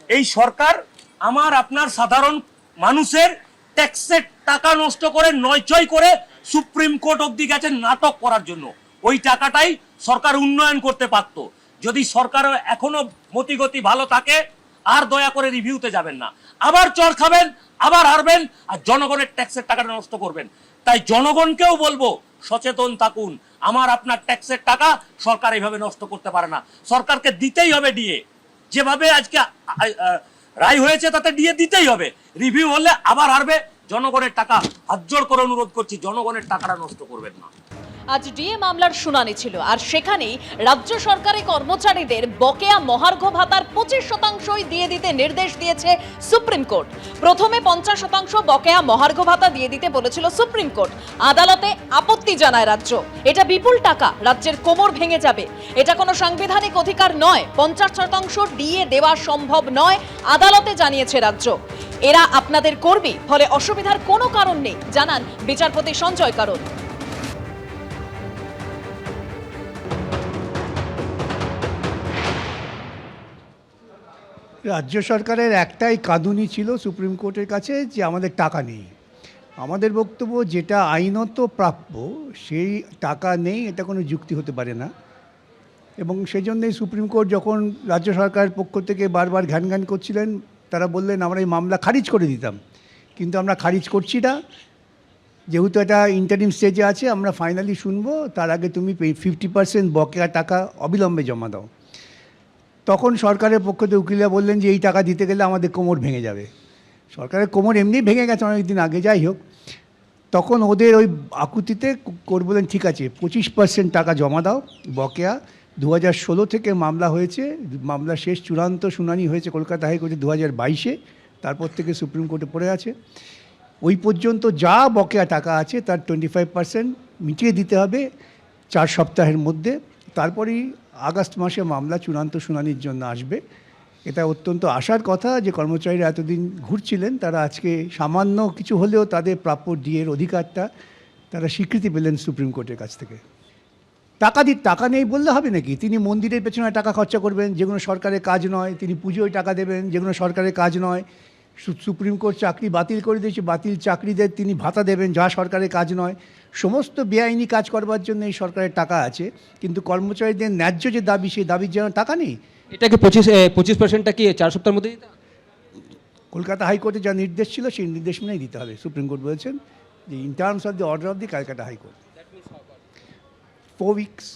এই সরকার আমার আপনার সাধারণ মানুষের ট্যাক্সের টাকা নষ্ট করে নয়ছয় করে সুপ্রিম কোর্ট অবধি গেছে নাটক করার জন্য। ওই টাকাটাই সরকার উন্নয়ন করতে পারত। যদি সরকার এখনো মতিগতি ভালো থাকে আর দয়া করে রিভিউতে যাবেন না, আবার চর খাবেন, আবার হারবেন, আর জনগণের ট্যাক্সের টাকাটা নষ্ট করবেন। তাই জনগণকেও বলবো সচেতন থাকুন। আমার আপনার ট্যাক্সের টাকা সরকার এইভাবে নষ্ট করতে পারে না, সরকারকে দিতেই হবে ডিএ। যেভাবে আজকে রায় হয়েছে তাতে ডিএ দিতেই হবে। রিভিউ হলে আবার হারবে, জনগণের টাকা হাত জোড় করে অনুরোধ করছি জনগণের টাকাটা নষ্ট করবেন না। আজ ডিএ মামলার শুনানি ছিল, আর সেখানেই রাজ্য সরকারি কর্মচারীদের বকেয়া মহার্ঘ ভাতার 25% দিয়ে দিতে নির্দেশ দিয়েছে সুপ্রিম কোর্ট। প্রথমে 50% বকেয়া মহার্ঘ ভাতা দিয়ে দিতে বলেছিল সুপ্রিম কোর্ট। আদালতে আপত্তি জানায় রাজ্য। এটা বিপুল টাকা, রাজ্যের কোমর ভেঙে যাবে, এটা কোনো সাংবিধানিক অধিকার নয়, 50% ডিএ দেওয়া সম্ভব নয়, আদালতে জানিয়েছে রাজ্য। এরা আপনাদের কর্মী, ফলে অসুবিধার কোনো কারণ নেই, জানান বিচারপতি সঞ্জয় কারোল। রাজ্য সরকারের একটাই কাঁদুনি ছিল সুপ্রিম কোর্টের কাছে যে আমাদের টাকা নেই। আমাদের বক্তব্য যেটা আইনত প্রাপ্য সেই টাকা নেই, এটা কোনো যুক্তি হতে পারে না। এবং সেই জন্যই সুপ্রিম কোর্ট যখন রাজ্য সরকারের পক্ষ থেকে বারবার ঘ্যান করছিলেন, তারা বললেন আমরা এই মামলা খারিজ করে দিতাম, কিন্তু আমরা খারিজ করছি না, যেহেতু এটা ইন্টারিম স্টেজে আছে, আমরা ফাইনালি শুনবো, তার আগে তুমি 50% বকেয়া টাকা অবিলম্বে জমা দাও। তখন সরকারের পক্ষ থেকে উকিলরা বললেন যে এই টাকা দিতে গেলে আমাদের কোমর ভেঙে যাবে। সরকারের কোমর এমনি ভেঙে গেছে অনেক দিন আগে, যাই হোক। তখন ওদের ওই আকুতিতে কোর্ট বললেন ঠিক আছে 25% টাকা জমা দাও বকেয়া। 2016 থেকে মামলা হয়েছে, মামলা শেষ চূড়ান্ত শুনানি হয়েছে কলকাতা হাইকোর্টে 2022-এ, তারপর থেকে সুপ্রিম কোর্টে পড়ে আছে। ওই পর্যন্ত যা বকেয়া টাকা আছে তার 25% মিটিয়ে দিতে হবে 4 সপ্তাহের মধ্যে। তারপরেই আগস্ট মাসে মামলা চূড়ান্ত শুনানির জন্য আসবে। এটা অত্যন্ত আশার কথা যে কর্মচারীরা এতদিন ঘুরছিলেন, তারা আজকে সামান্য কিছু হলেও তাদের প্রাপ্য ডিএর অধিকারটা তারা স্বীকৃতি পেলেন সুপ্রিম কোর্টের কাছ থেকে। টাকা নেই বললে হবে নাকি? তিনি মন্দিরের পেছনে টাকা খরচা করবেন যেগুলো সরকারের কাজ নয়, তিনি পুজোয় টাকা দেবেন যেগুলো সরকারের কাজ নয়, সুপ্রিম কোর্ট চাকরি বাতিল করে দিয়েছে, বাতিল চাকরিদের তিনি ভাতা দেবেন যা সরকারের কাজ নয়। সমস্ত বেআইনি কাজ করবার জন্য এই সরকারের টাকা আছে, কিন্তু কর্মচারীদের ন্যায্য যে দাবি সেই দাবির জন্য টাকা নেই। এটাকে 25%টা কি 4 সপ্তাহের মধ্যে দিতে হবে? কলকাতা হাইকোর্টে যা নির্দেশ ছিল সেই নির্দেশ মেনেই দিতে হবে। সুপ্রিম কোর্ট বলেছেন যে in terms of the order of the Calcutta high court 4 weeks।